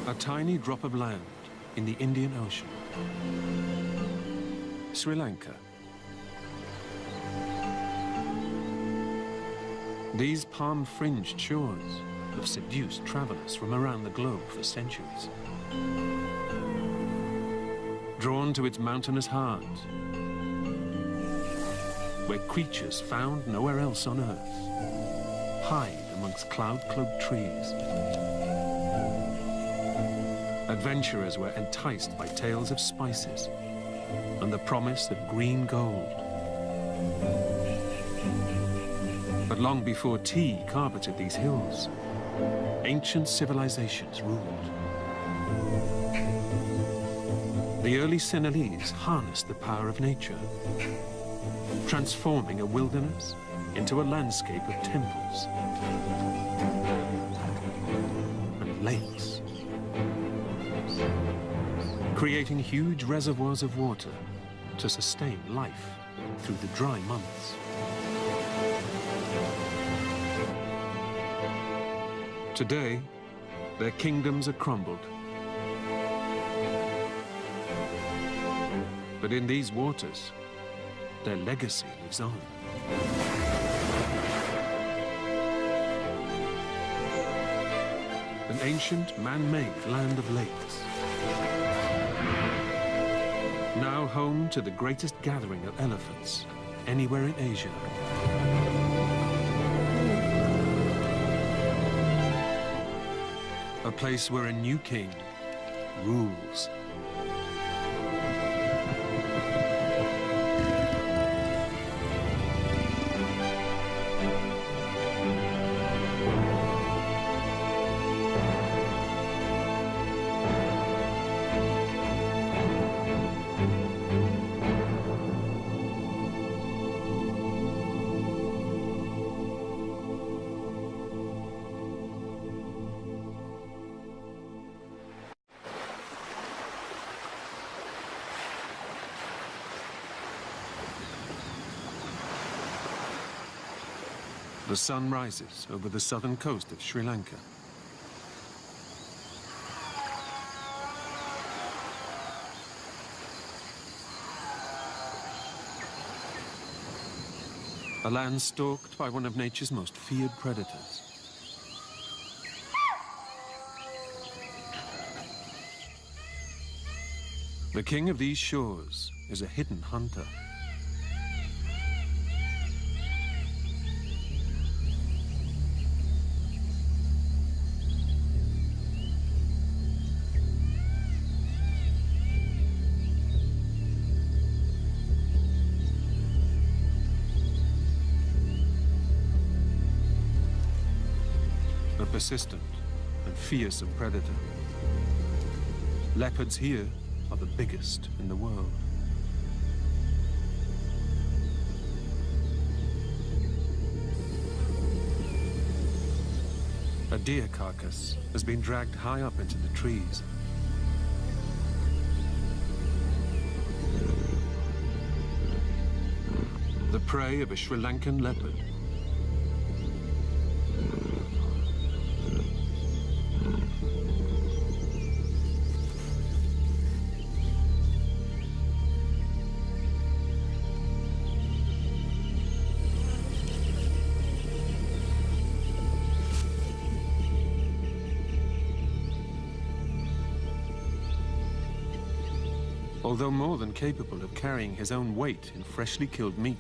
A tiny drop of land in the Indian Ocean. Sri Lanka. These palm-fringed shores have seduced travelers from around the globe for centuries. Drawn to its mountainous heart, where creatures found nowhere else on Earth hide amongst cloud-cloaked trees. Adventurers were enticed by tales of spices and the promise of green gold. But long before tea carpeted these hills, ancient civilizations ruled. The early Sinhalese harnessed the power of nature, transforming a wilderness into a landscape of temples and lakes, creating huge reservoirs of water to sustain life through the dry months. Today, their kingdoms are crumbled. But in these waters, their legacy lives on. An ancient man-made land of lakes, now home to the greatest gathering of elephants anywhere in Asia. A place where a new king rules. The sun rises over the southern coast of Sri Lanka. A land stalked by one of nature's most feared predators. The king of these shores is a hidden hunter. A persistent and fearsome predator. Leopards here are the biggest in the world. A deer carcass has been dragged high up into the trees. The prey of a Sri Lankan leopard. Although more than capable of carrying his own weight in freshly killed meat,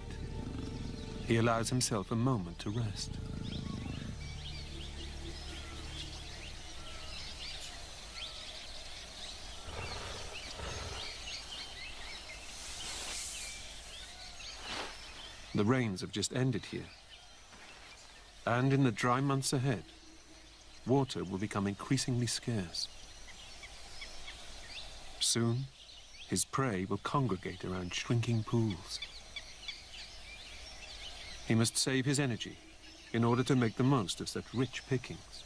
he allows himself a moment to rest. The rains have just ended here, and in the dry months ahead, water will become increasingly scarce. Soon, his prey will congregate around shrinking pools. He must save his energy in order to make the most of such rich pickings.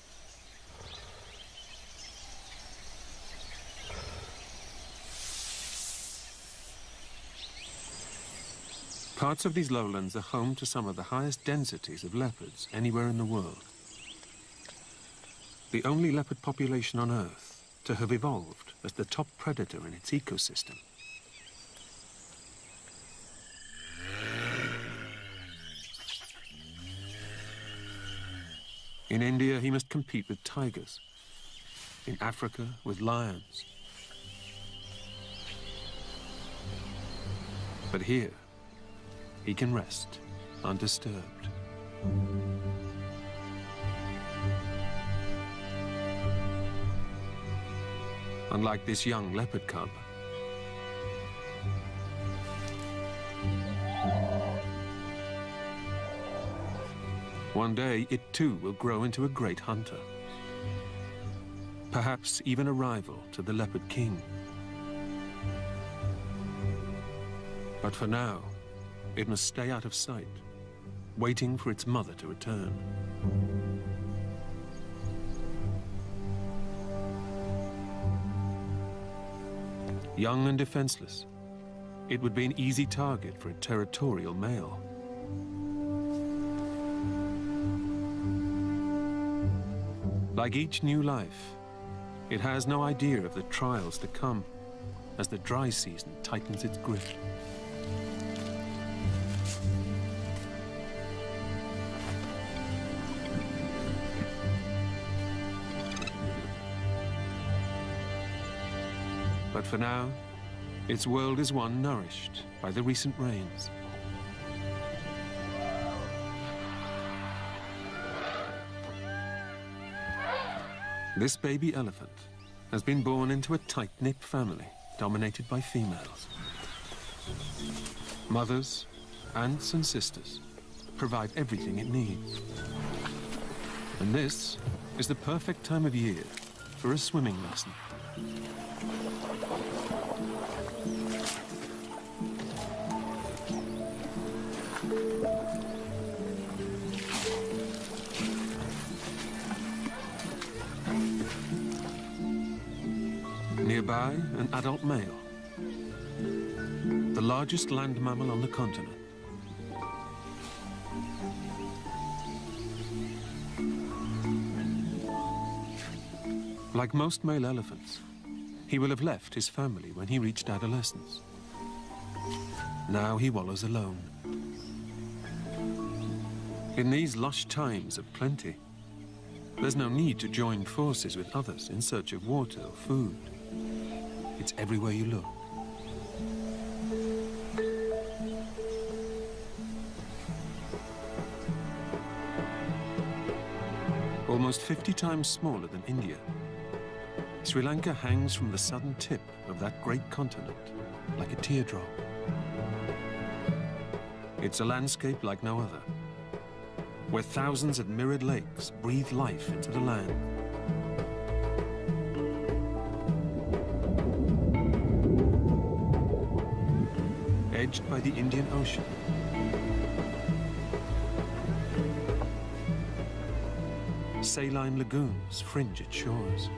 Parts of these lowlands are home to some of the highest densities of leopards anywhere in the world. The only leopard population on Earth to have evolved as the top predator in its ecosystem. In India, he must compete with tigers. In Africa, with lions. But here, he can rest, undisturbed. Unlike this young leopard cub, one day it too will grow into a great hunter. Perhaps even a rival to the leopard king. But for now, it must stay out of sight, waiting for its mother to return. Young and defenseless, it would be an easy target for a territorial male. Like each new life, it has no idea of the trials to come as the dry season tightens its grip. But for now, its world is one nourished by the recent rains. This baby elephant has been born into a tight-knit family dominated by females. Mothers, aunts and sisters provide everything it needs. And this is the perfect time of year for a swimming lesson. Nearby, an adult male, the largest land mammal on the continent. Like most male elephants, he will have left his family when he reached adolescence. Now he wallows alone. In these lush times of plenty, there's no need to join forces with others in search of water or food. It's everywhere you look. Almost 50 times smaller than India, Sri Lanka hangs from the southern tip of that great continent like a teardrop. It's a landscape like no other, where thousands of mirrored lakes breathe life into the land. Edged by the Indian Ocean, saline lagoons fringe its shores.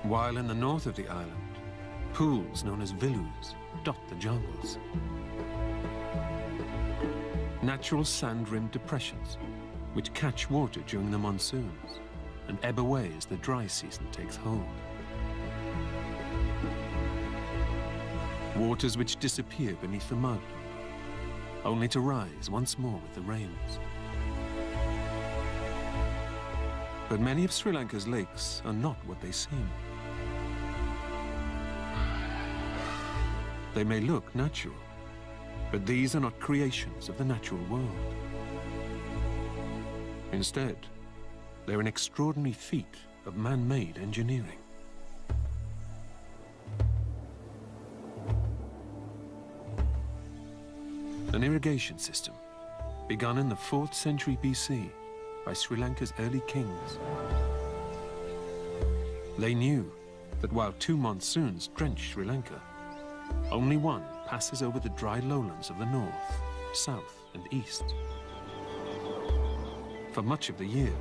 While in the north of the island, pools known as vilus dot the jungles. Natural sand-rimmed depressions which catch water during the monsoons and ebb away as the dry season takes hold. Waters which disappear beneath the mud, only to rise once more with the rains. But many of Sri Lanka's lakes are not what they seem. They may look natural, but these are not creations of the natural world. Instead, they're an extraordinary feat of man-made engineering. An irrigation system begun in the 4th century BC by Sri Lanka's early kings. They knew that while 2 monsoons drench Sri Lanka, only one passes over the dry lowlands of the north, south, and east. For much of the year,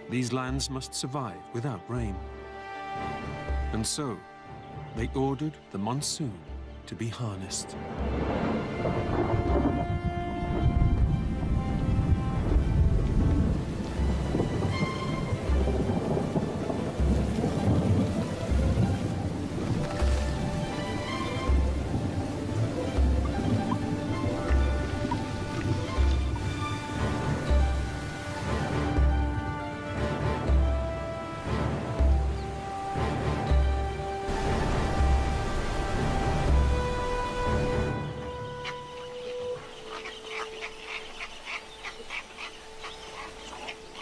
these lands must survive without rain. And so, they ordered the monsoon to be harnessed.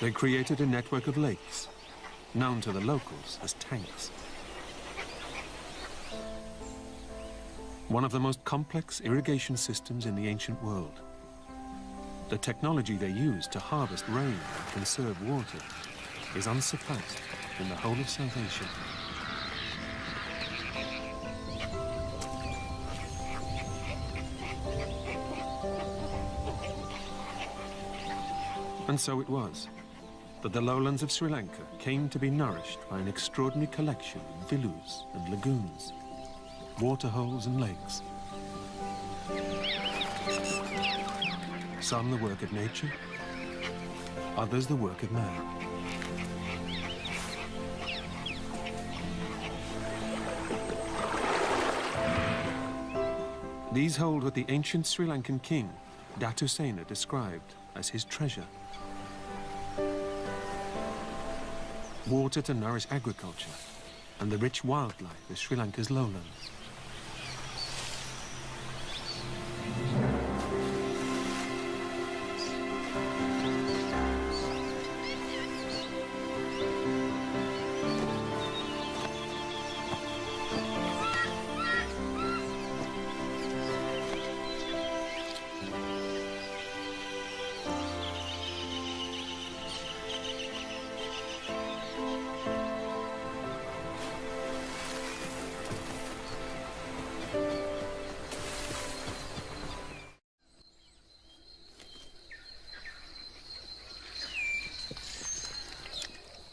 They created a network of lakes, known to the locals as tanks. One of the most complex irrigation systems in the ancient world. The technology they use to harvest rain and conserve water is unsurpassed in the whole of South Asia. And so it was that the lowlands of Sri Lanka came to be nourished by an extraordinary collection of vilus and lagoons, waterholes and lakes. Some the work of nature, others the work of man. These hold what the ancient Sri Lankan king, Datusena, described as his treasure. Water to nourish agriculture and the rich wildlife of Sri Lanka's lowlands.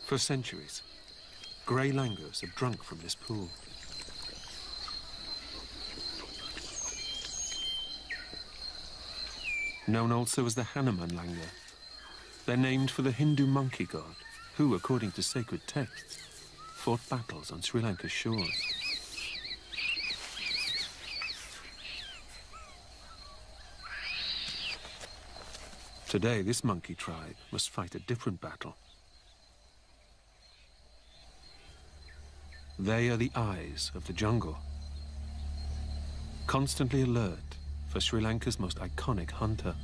For centuries, grey langurs have drunk from this pool. Known also as the Hanuman langur, they're named for the Hindu monkey god, who, according to sacred texts, fought battles on Sri Lanka's shores. Today, this monkey tribe must fight a different battle. They are the eyes of the jungle, constantly alert for Sri Lanka's most iconic hunter.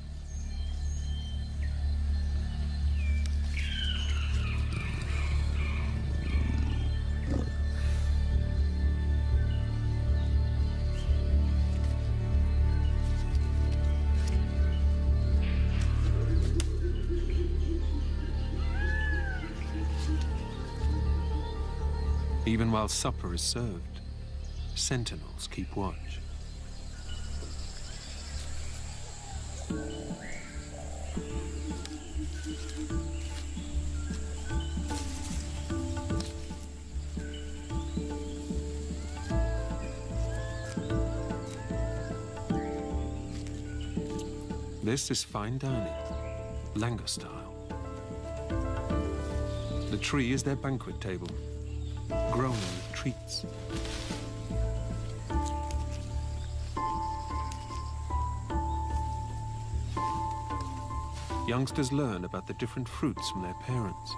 Even while supper is served, sentinels keep watch. This is fine dining, Lanka style. The tree is their banquet table, grown with treats. Youngsters learn about the different fruits from their parents.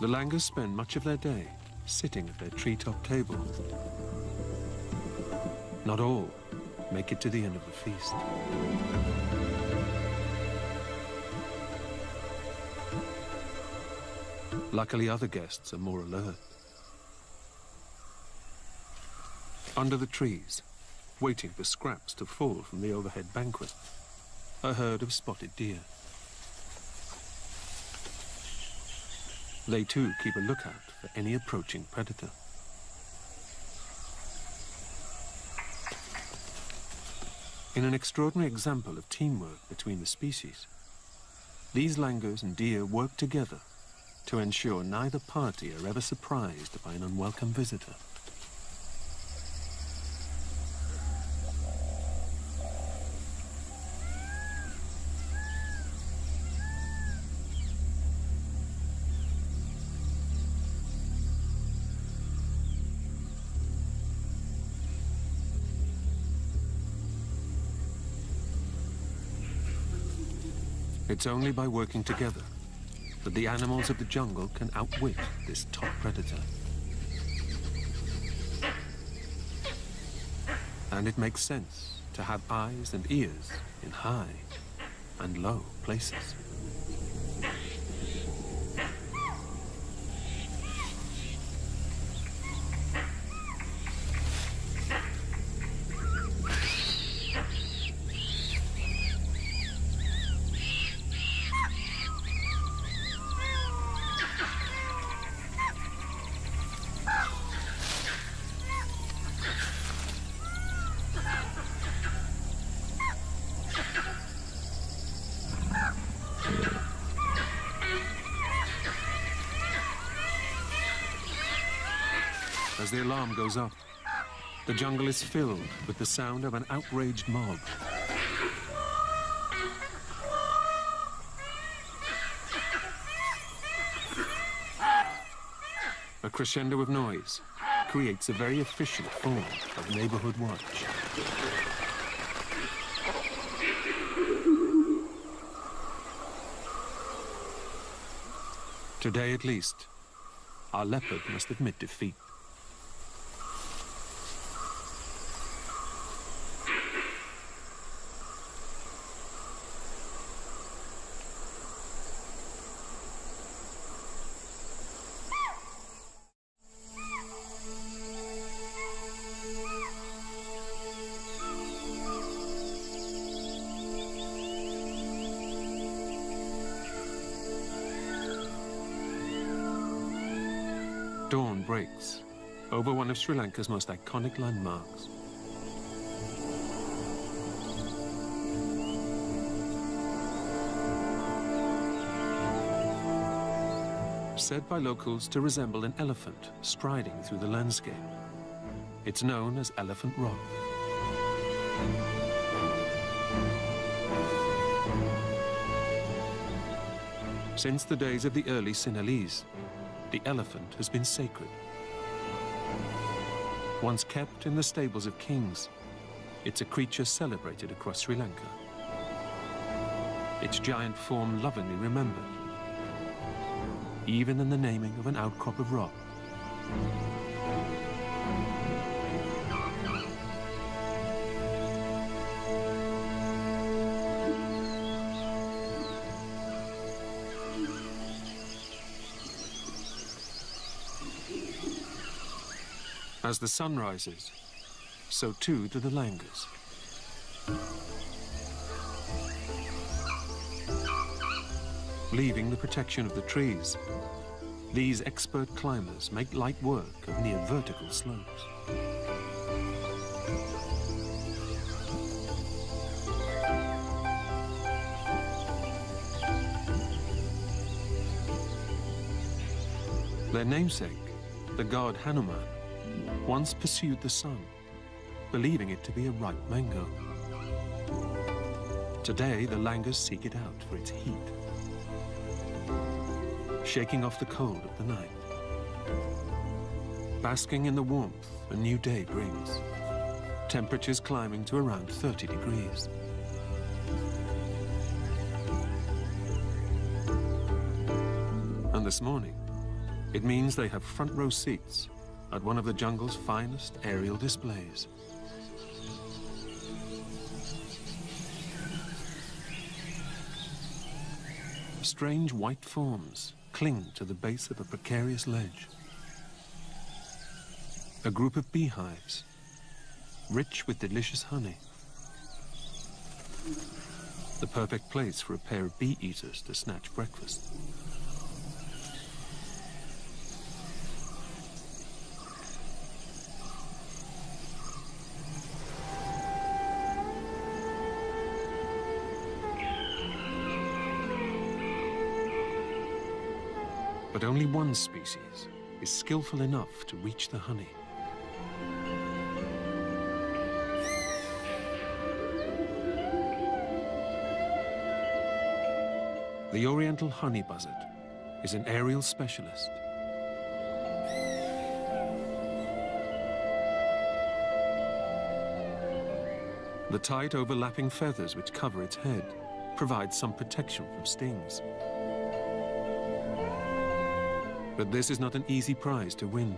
The langurs spend much of their day sitting at their treetop table. Not all make it to the end of the feast. Luckily, other guests are more alert. Under the trees, waiting for scraps to fall from the overhead banquet, a herd of spotted deer. They too keep a lookout for any approaching predator. In an extraordinary example of teamwork between the species, these langurs and deer work together to ensure neither party are ever surprised by an unwelcome visitor. It's only by working together that the animals of the jungle can outwit this top predator. And it makes sense to have eyes and ears in high and low places. As the alarm goes up, the jungle is filled with the sound of an outraged mob. A crescendo of noise creates a very efficient form of neighborhood watch. Today, at least, our leopard must admit defeat. Dawn breaks over one of Sri Lanka's most iconic landmarks. Said by locals to resemble an elephant striding through the landscape. It's known as Elephant Rock. Since the days of the early Sinhalese, the elephant has been sacred. Once kept in the stables of kings, it's a creature celebrated across Sri Lanka. Its giant form lovingly remembered, even in the naming of an outcrop of rock. As the sun rises, so too do the Langas. Leaving the protection of the trees, these expert climbers make light work of near vertical slopes. Their namesake, the god Hanuman, once pursued the sun, believing it to be a ripe mango. Today, the Langas seek it out for its heat, shaking off the cold of the night. Basking in the warmth a new day brings, temperatures climbing to around 30 degrees. And this morning, it means they have front row seats at one of the jungle's finest aerial displays. Strange white forms cling to the base of a precarious ledge. A group of beehives, rich with delicious honey. The perfect place for a pair of bee-eaters to snatch breakfast. But only one species is skillful enough to reach the honey. The oriental honey buzzard is an aerial specialist. The tight overlapping feathers which cover its head provide some protection from stings. But this is not an easy prize to win.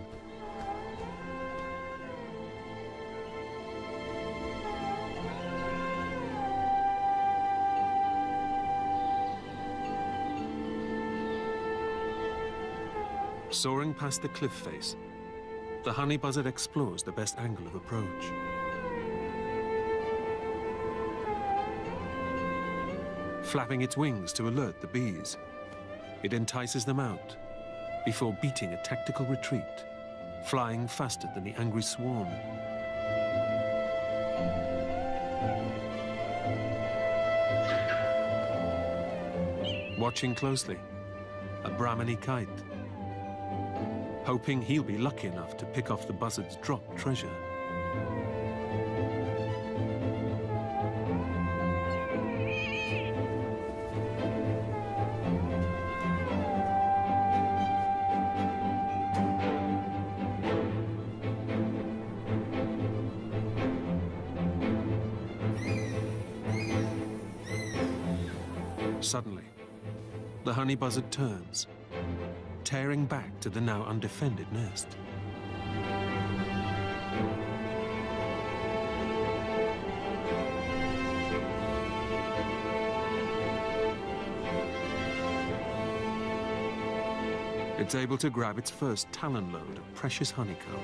Soaring past the cliff face, the honey buzzard explores the best angle of approach. Flapping its wings to alert the bees, it entices them out before beating a tactical retreat, flying faster than the angry swarm. Watching closely, a Brahminy kite, hoping he'll be lucky enough to pick off the buzzard's dropped treasure. Suddenly, the honey buzzard turns, tearing back to the now undefended nest. It's able to grab its first talon load of precious honeycomb.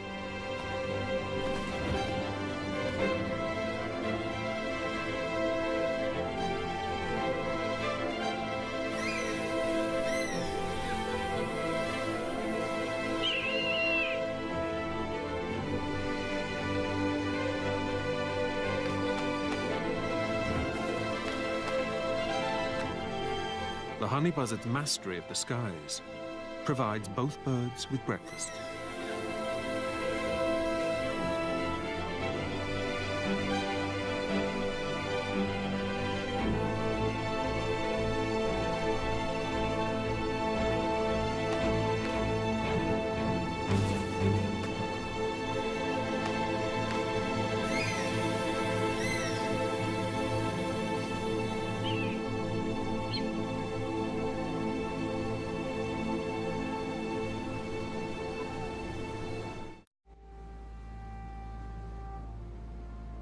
The honey buzzard's mastery of the skies provides both birds with breakfast.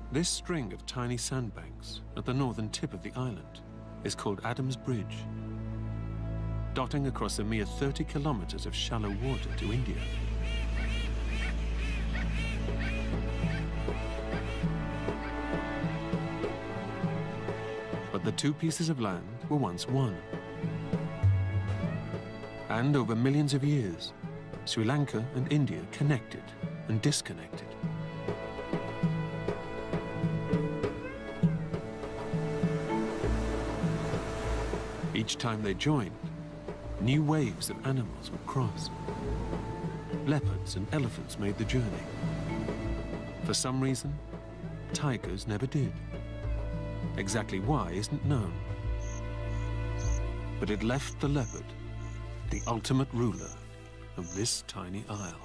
This string of tiny sandbanks at the northern tip of the island is called Adam's Bridge, dotting across a mere 30 kilometers of shallow water to India. But the two pieces of land were once one. And over millions of years, Sri Lanka and India connected and disconnected. Each time they joined, new waves of animals would cross. Leopards and elephants made the journey. For some reason, tigers never did. Exactly why isn't known. But it left the leopard, the ultimate ruler of this tiny isle.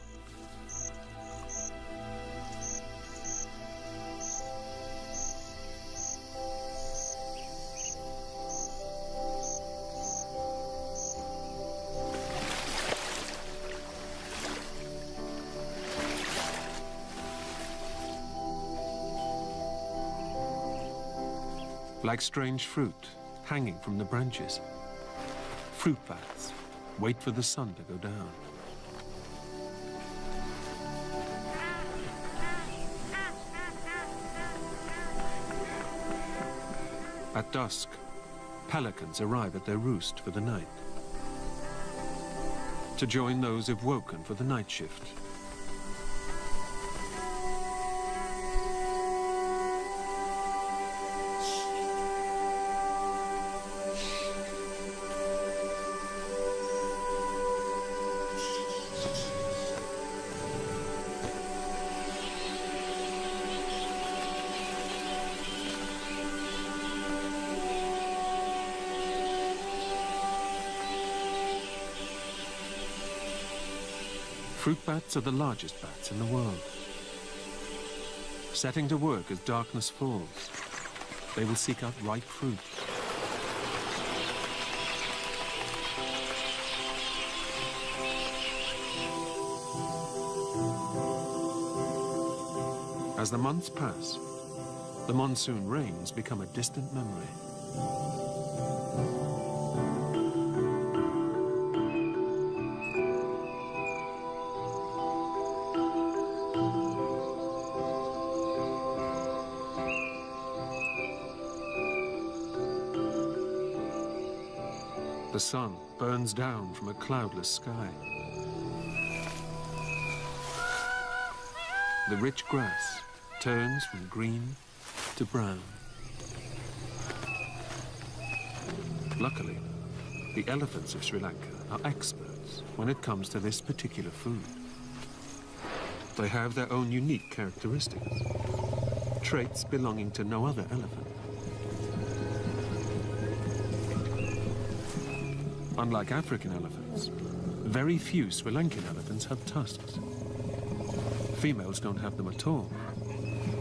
Like strange fruit hanging from the branches, fruit bats wait for the sun to go down. At dusk, pelicans arrive at their roost for the night, to join those who've woken for the night shift. Fruit bats are the largest bats in the world. Setting to work as darkness falls, they will seek out ripe fruit. As the months pass, the monsoon rains become a distant memory. The sun burns down from a cloudless sky. The rich grass turns from green to brown. Luckily, the elephants of Sri Lanka are experts when it comes to this particular food. They have their own unique characteristics, traits belonging to no other elephant. Unlike African elephants, very few Sri Lankan elephants have tusks. Females don't have them at all,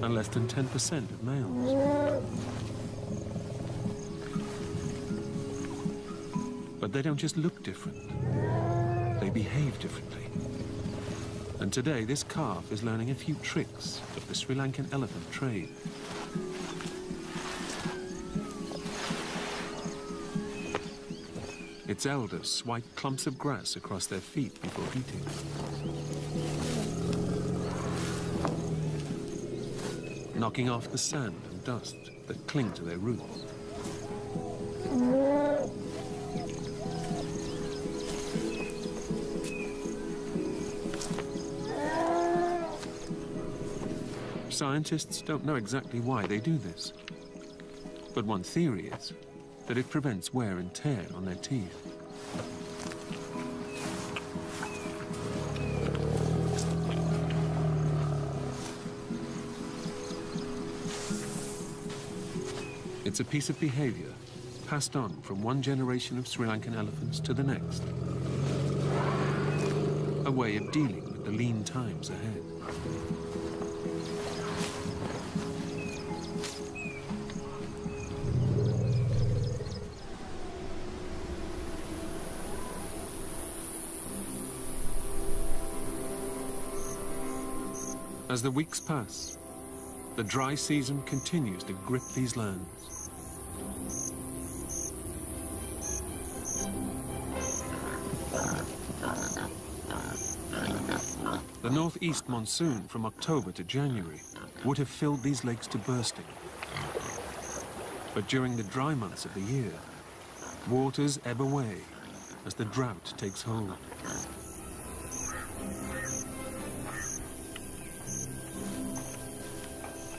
and less than 10% of males. But they don't just look different, they behave differently. And today, this calf is learning a few tricks of the Sri Lankan elephant trade. Its elders swipe clumps of grass across their feet before eating. Knocking off the sand and dust that cling to their roots. Scientists don't know exactly why they do this, but one theory is that it prevents wear and tear on their teeth. It's a piece of behavior passed on from one generation of Sri Lankan elephants to the next. A way of dealing with the lean times ahead. As the weeks pass, the dry season continues to grip these lands. The northeast monsoon from October to January would have filled these lakes to bursting. But during the dry months of the year, waters ebb away as the drought takes hold.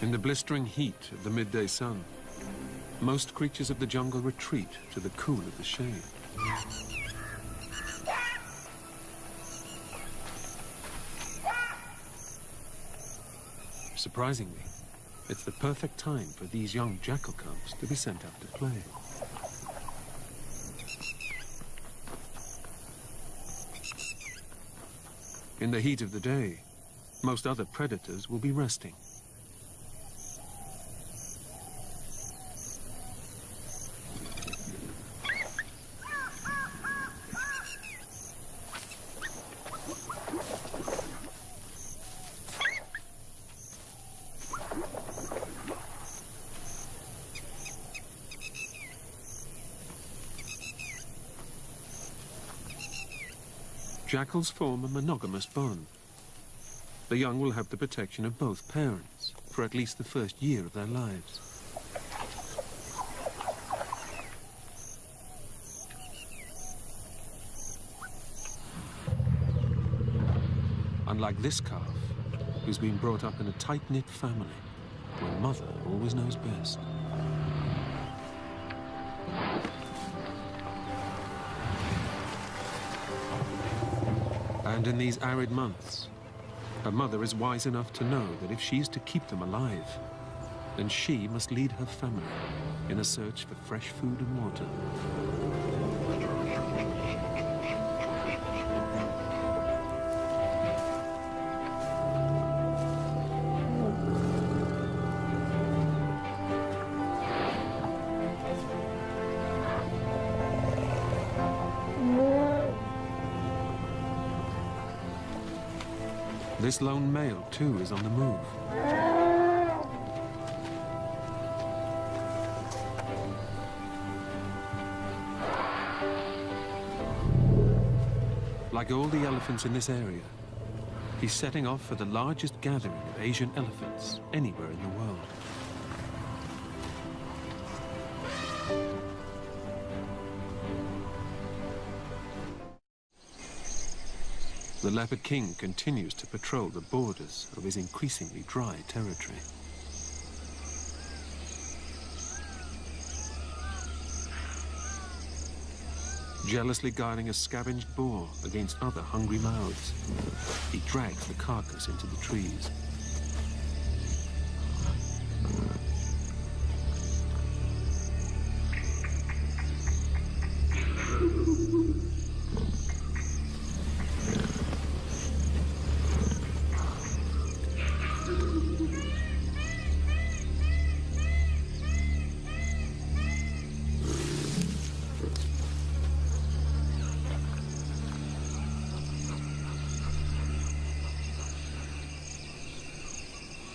In the blistering heat of the midday sun, most creatures of the jungle retreat to the cool of the shade. Surprisingly, it's the perfect time for these young jackal cubs to be sent out to play. In the heat of the day, most other predators will be resting. Jackals form a monogamous bond. The young will have the protection of both parents for at least the first year of their lives. Unlike this calf, who's been brought up in a tight-knit family, where mother always knows best. And in these arid months, her mother is wise enough to know that if she is to keep them alive, then she must lead her family in a search for fresh food and water. This lone male, too, is on the move. Like all the elephants in this area, he's setting off for the largest gathering of Asian elephants anywhere in the world. The Leopard King continues to patrol the borders of his increasingly dry territory. Jealously guarding a scavenged boar against other hungry mouths, he drags the carcass into the trees.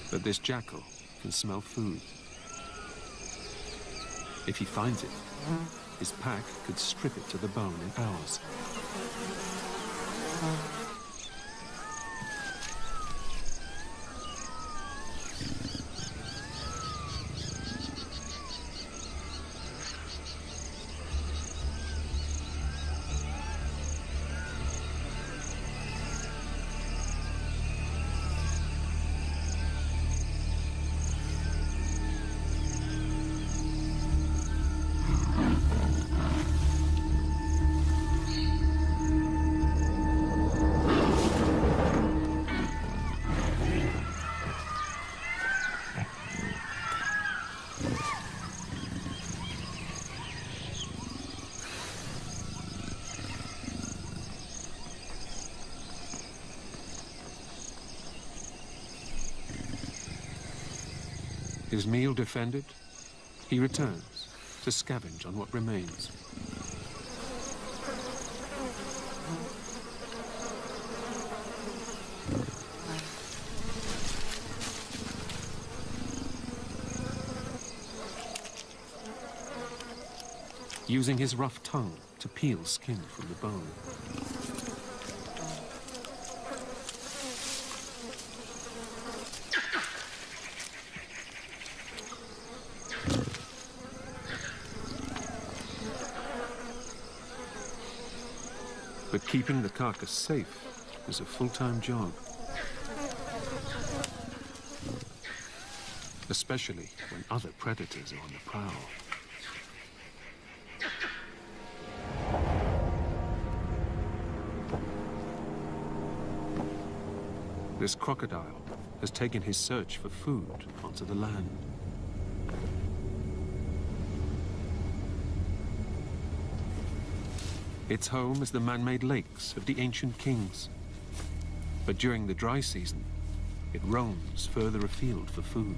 But this jackal can smell food. If he finds it, his pack could strip it to the bone in hours. His meal defended, he returns to scavenge on what remains. Using his rough tongue to peel skin from the bone. But keeping the carcass safe is a full-time job. Especially when other predators are on the prowl. This crocodile has taken his search for food onto the land. Its home is the man-made lakes of the ancient kings. But during the dry season, it roams further afield for food.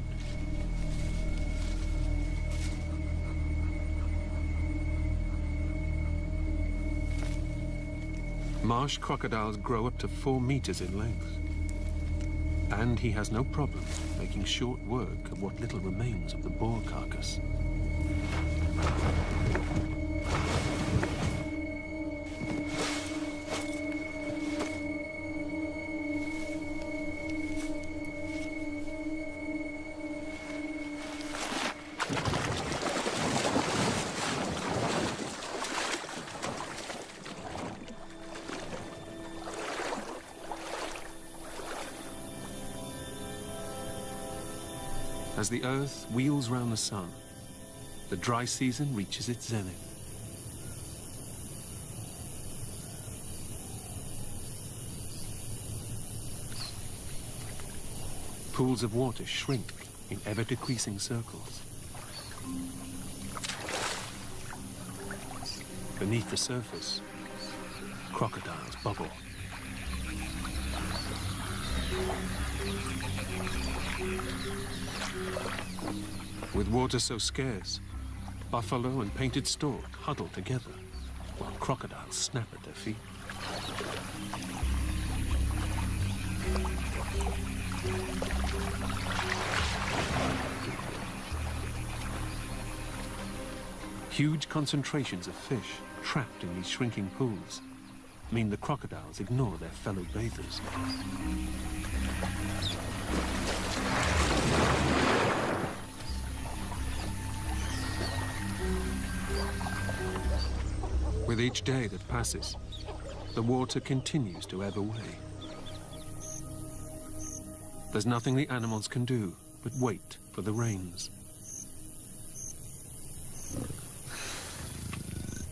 Marsh crocodiles grow up to 4 meters in length. And he has no problem making short work of what little remains of the boar carcass. As the Earth wheels round the sun, the dry season reaches its zenith. Pools of water shrink in ever-decreasing circles. Beneath the surface, crocodiles bubble. With water so scarce, buffalo and painted stork huddle together, while crocodiles snap at their feet. Huge concentrations of fish trapped in these shrinking pools mean the crocodiles ignore their fellow bathers. With each day that passes, the water continues to ebb away. There's nothing the animals can do but wait for the rains.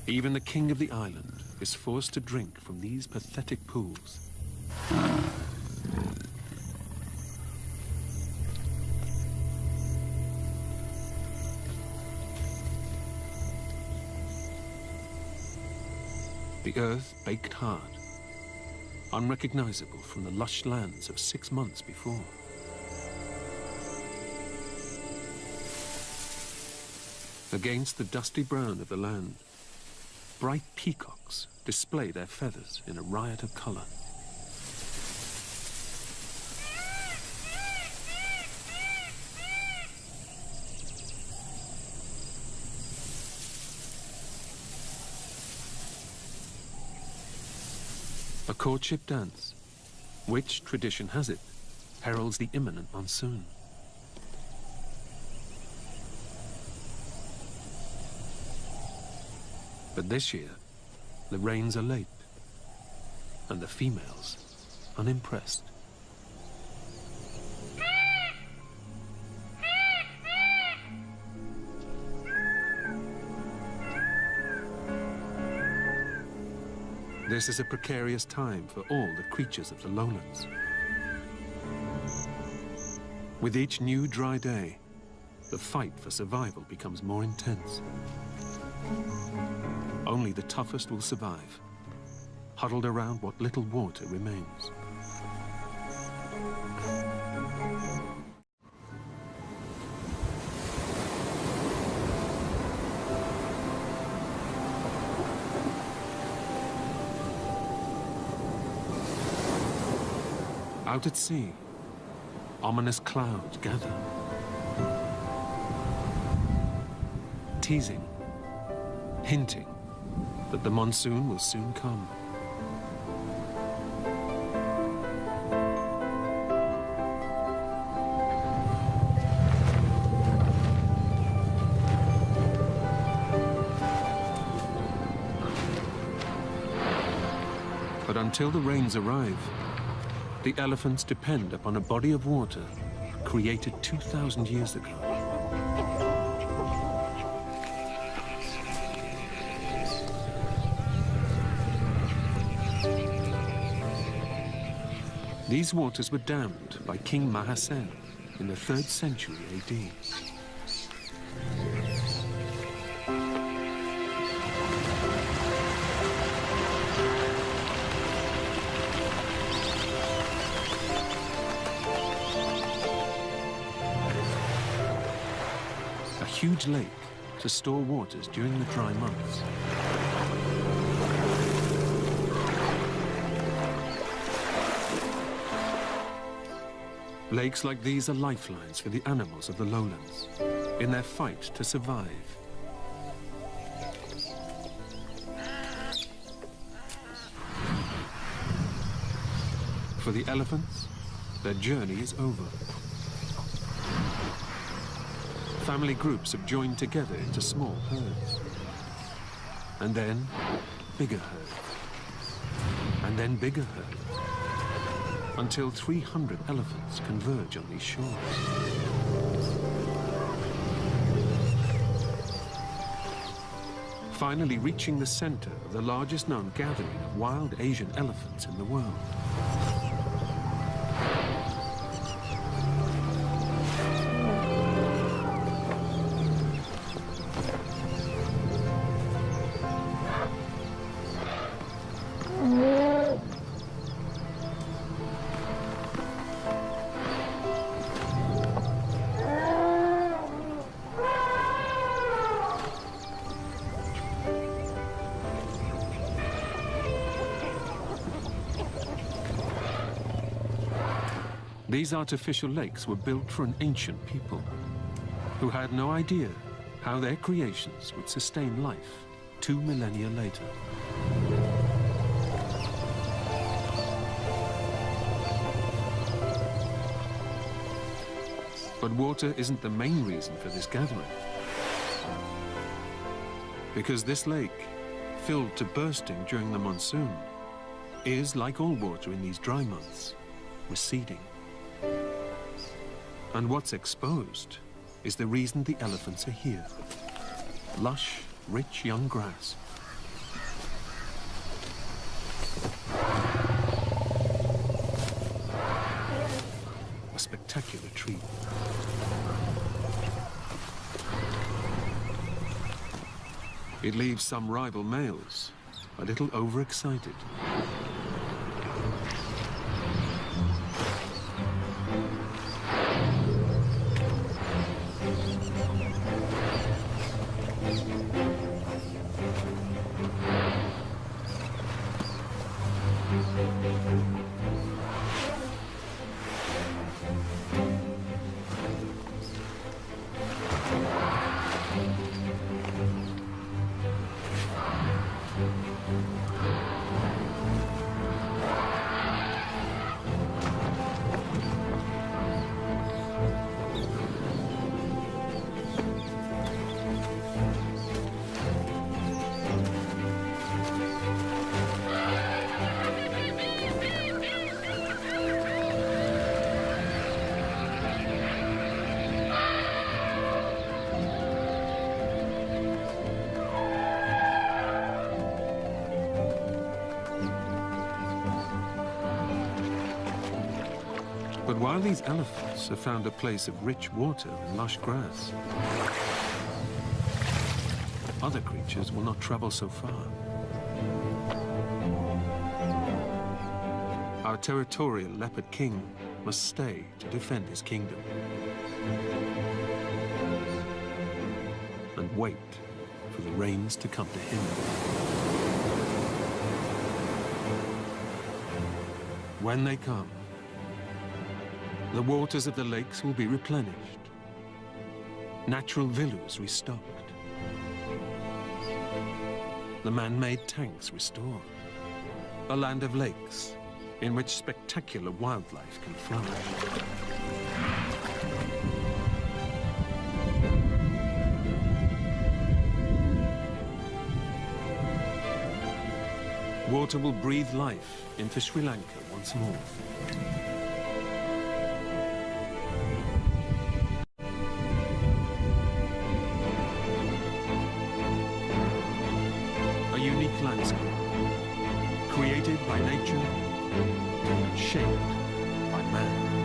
Even the king of the island is forced to drink from these pathetic pools. The earth baked hard, unrecognizable from the lush lands of 6 months before. Against the dusty brown of the land, bright peacocks display their feathers in a riot of color. A courtship dance, which, tradition has it, heralds the imminent monsoon. But this year, the rains are late, and the females unimpressed. This is a precarious time for all the creatures of the lowlands. With each new dry day, the fight for survival becomes more intense. Only the toughest will survive, huddled around what little water remains. Out at sea, ominous clouds gather, teasing, hinting that the monsoon will soon come. But until the rains arrive, the elephants depend upon a body of water created 2,000 years ago. These waters were dammed by King Mahasen in the 3rd century AD. A huge lake to store waters during the dry months. Lakes like these are lifelines for the animals of the lowlands in their fight to survive. For the elephants, their journey is over. Family groups have joined together into small herds. And then bigger herds. And then bigger herds. Until 300 elephants converge on these shores. Finally reaching the center of the largest known gathering of wild Asian elephants in the world. These artificial lakes were built for an ancient people who had no idea how their creations would sustain life 2 millennia later. But water isn't the main reason for this gathering. Because this lake, filled to bursting during the monsoon, is, like all water in these dry months, receding. And what's exposed is the reason the elephants are here. Lush, rich young grass. A spectacular treat. It leaves some rival males a little overexcited. But while these elephants have found a place of rich water and lush grass, other creatures will not travel so far. Our territorial leopard king must stay to defend his kingdom. And wait for the rains to come to him. When they come, the waters of the lakes will be replenished, natural villas restocked, the man-made tanks restored, a land of lakes in which spectacular wildlife can flourish. Water will breathe life into Sri Lanka once more. A unique landscape, created by nature, shaped by man.